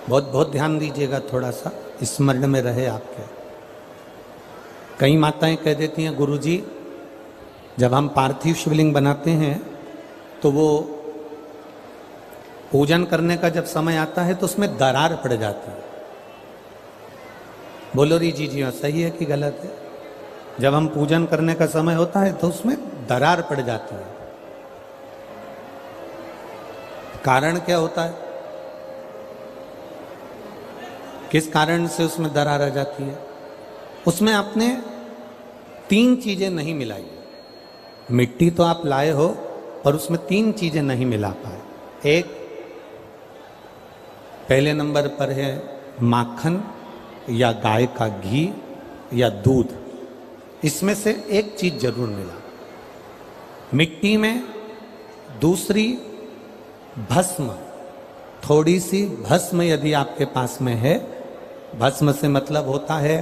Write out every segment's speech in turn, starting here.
बहुत बहुत ध्यान दीजिएगा, थोड़ा सा स्मरण में रहे आपके। कई माताएं कह देती हैं, गुरुजी जब हम पार्थिव शिवलिंग बनाते हैं तो वो पूजन करने का जब समय आता है तो उसमें दरार पड़ जाती है। बोलो री जी हाँ, सही है कि गलत है? जब हम पूजन करने का समय होता है तो उसमें दरार पड़ जाती है। कारण क्या होता है? किस कारण से उसमें दरार आ जाती है? उसमें आपने 3 चीजें नहीं मिलाई। मिट्टी तो आप लाए हो पर उसमें 3 चीजें नहीं मिला पाए। एक, पहले नंबर पर है माखन या गाय का घी या दूध। इसमें से एक चीज जरूर मिला मिट्टी में। दूसरी, भस्म, थोड़ी सी भस्म यदि आपके पास में है। भस्म से मतलब होता है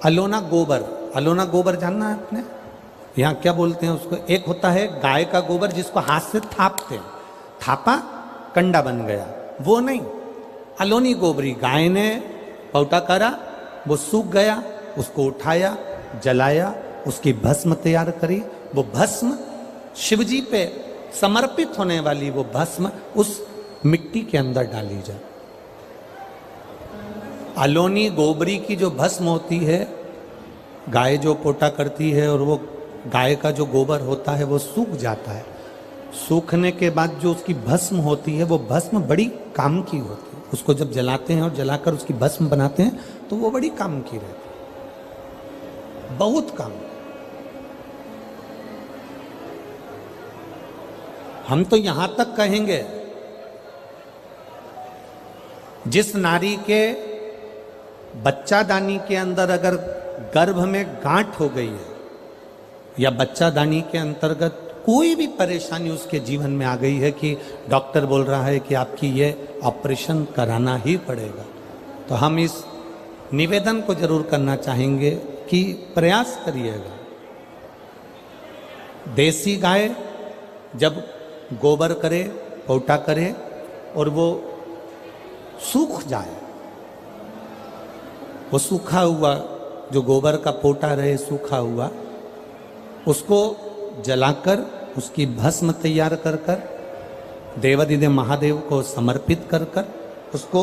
अलोना गोबर। अलोना गोबर जानना है आपने? यहाँ क्या बोलते हैं उसको? एक होता है गाय का गोबर जिसको हाथ से थापते हैं, थापा कंडा बन गया, वो नहीं। अलोनी गोबरी, गाय ने पौटा करा, वो सूख गया, उसको उठाया, जलाया, उसकी भस्म तैयार करी। वो भस्म शिवजी पे समर्पित होने वाली वो भस्म उस मिट्टी के अंदर डाली जाए। अलोनी गोबरी की जो भस्म होती है, गाय जो पोटा करती है और वो गाय का जो गोबर होता है वो सूख जाता है। सूखने के बाद जो उसकी भस्म होती है वो भस्म बड़ी काम की होती है। उसको जब जलाते हैं और जलाकर उसकी भस्म बनाते हैं तो वो बड़ी काम की रहती है, बहुत काम। हम तो यहां तक कहेंगे, जिस नारी के बच्चादानी के अंदर अगर गर्भ में गांठ हो गई है या बच्चादानी के अंतर्गत कोई भी परेशानी उसके जीवन में आ गई है कि डॉक्टर बोल रहा है कि आपकी ये ऑपरेशन कराना ही पड़ेगा, तो हम इस निवेदन को जरूर करना चाहेंगे कि प्रयास करिएगा। देसी गाय जब गोबर करे, पोटा करे और वो सूख जाए, वो सूखा हुआ जो गोबर का पोटा रहे सूखा हुआ, उसको जलाकर उसकी भस्म तैयार कर कर देवादिदेव महादेव को समर्पित कर कर उसको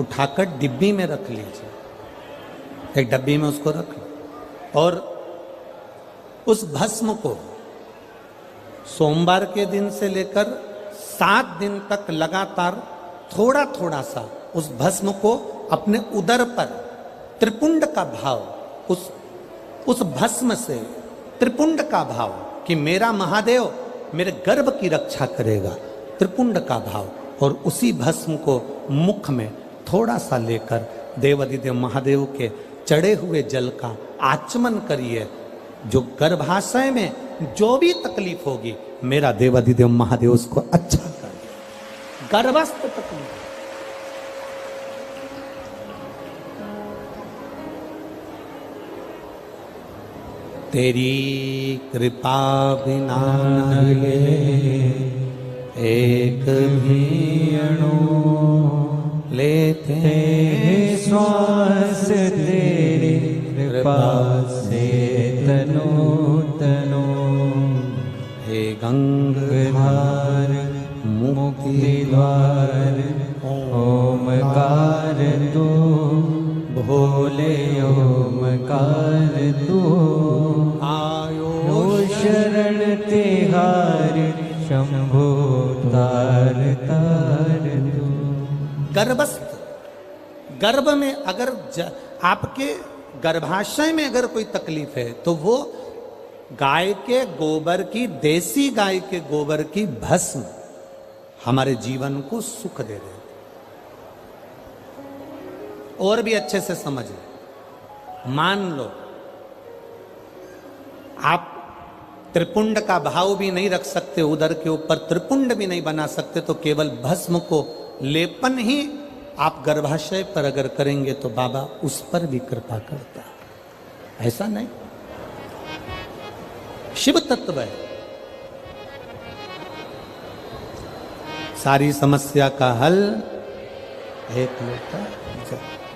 उठाकर डिब्बी में रख लीजिए। एक डब्बी में उसको रख लो और उस भस्म को सोमवार के दिन से लेकर 7 दिन तक लगातार थोड़ा थोड़ा सा उस भस्म को अपने उदर पर त्रिपुंड का भाव, उस भस्म से त्रिपुंड का भाव कि मेरा महादेव मेरे गर्भ की रक्षा करेगा, त्रिपुंड का भाव, और उसी भस्म को मुख में थोड़ा सा लेकर देवादिदेव महादेव के चढ़े हुए जल का आचमन करिए। जो गर्भाशय में जो भी तकलीफ होगी, मेरा देवादिदेव महादेव उसको अच्छा कर। गर्भस्थ तकलीफ तेरी कृपा बिना एक भी अणु लेते श्वास तेरी कृपा से तनो तनो। हे गंगाधार मुक्ति द्वार ओमकार तू, भोले ओमकार तू। आयो शरण तिहार शंभो तार तार तू। गर्भस्थ, गर्भ में अगर आपके गर्भाशय में अगर कोई तकलीफ है तो वो गाय के गोबर की, देसी गाय के गोबर की भस्म हमारे जीवन को सुख दे रहे। और भी अच्छे से समझ लो, मान लो आप त्रिपुंड का भाव भी नहीं रख सकते, उदर के ऊपर त्रिपुंड भी नहीं बना सकते, तो केवल भस्म को लेपन ही आप गर्भाशय पर अगर करेंगे तो बाबा उस पर भी कृपा करता है। ऐसा नहीं, शिव तत्व है। सारी समस्या का हल एक लोटा जल।